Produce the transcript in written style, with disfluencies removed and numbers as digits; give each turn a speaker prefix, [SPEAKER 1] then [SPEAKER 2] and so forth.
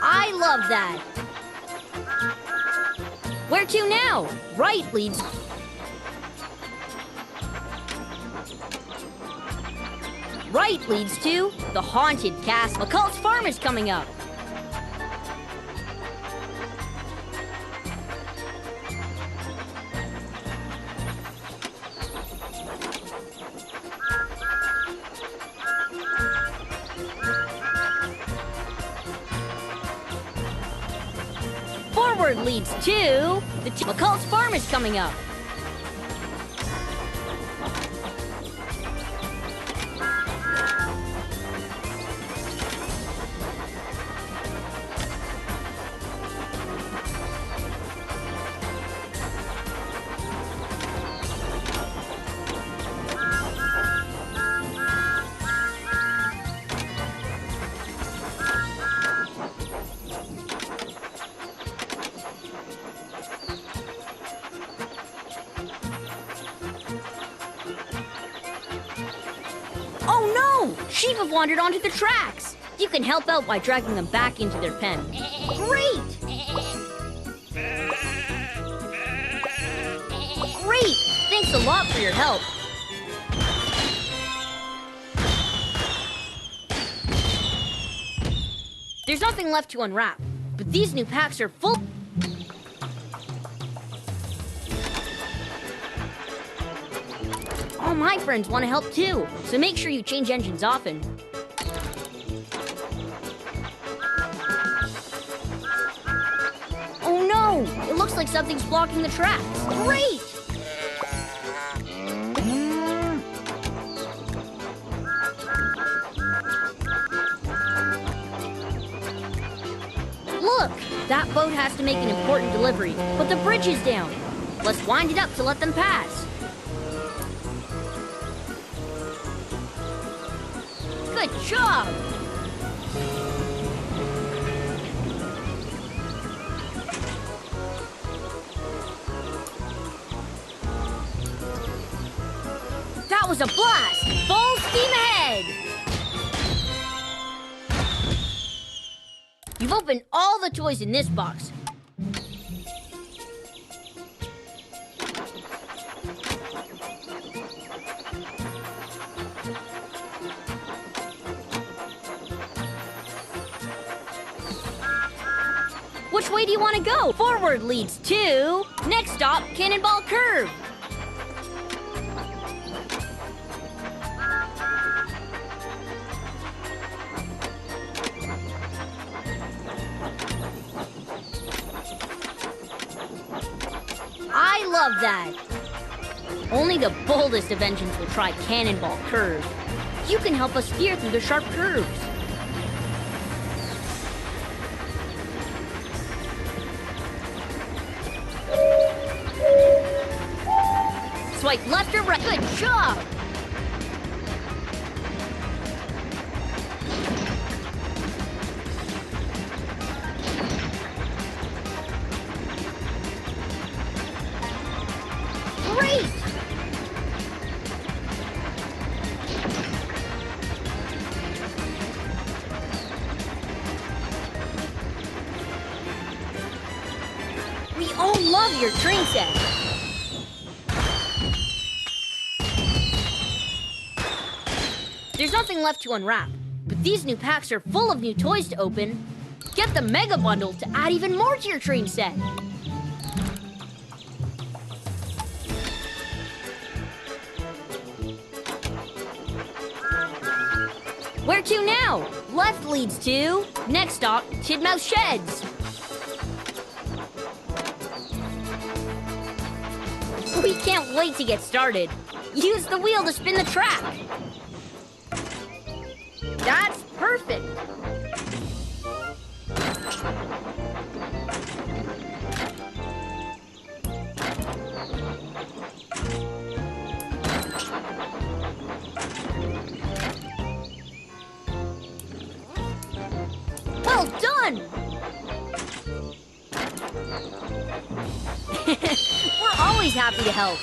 [SPEAKER 1] I love that. Where to now? Right leads... Right leads to the haunted castle. McCall's farm is coming up. Forward leads to the McCall's farm is coming up. Sheep have wandered onto the tracks. You can help out by dragging them back into their pen. Great! Great! Thanks a lot for your help. There's nothing left to unwrap, but these new packs are full... All my friends want to help too, so make sure you change engines often. Oh no! It looks like something's blocking the tracks. Great! Look! That boat has to make an important delivery, but the bridge is down. Let's wind it up to let them pass. Good job! That was a blast! Full steam ahead! You've opened all the toys in this box. Which way do you want to go? Forward leads to... Next stop, Cannonball Curve. I love that. Only the boldest of engines will try Cannonball Curve. You can help us steer through the sharp curves. Swipe left or right. Good job! Great! We all love your train set. There's nothing left to unwrap, but these new packs are full of new toys to open. Get the Mega Bundle to add even more to your train set. Where to now? Left leads to... Next stop, Tidmouth Sheds. We can't wait to get started. Use the wheel to spin the track. That's perfect. Well done! We're always happy to help.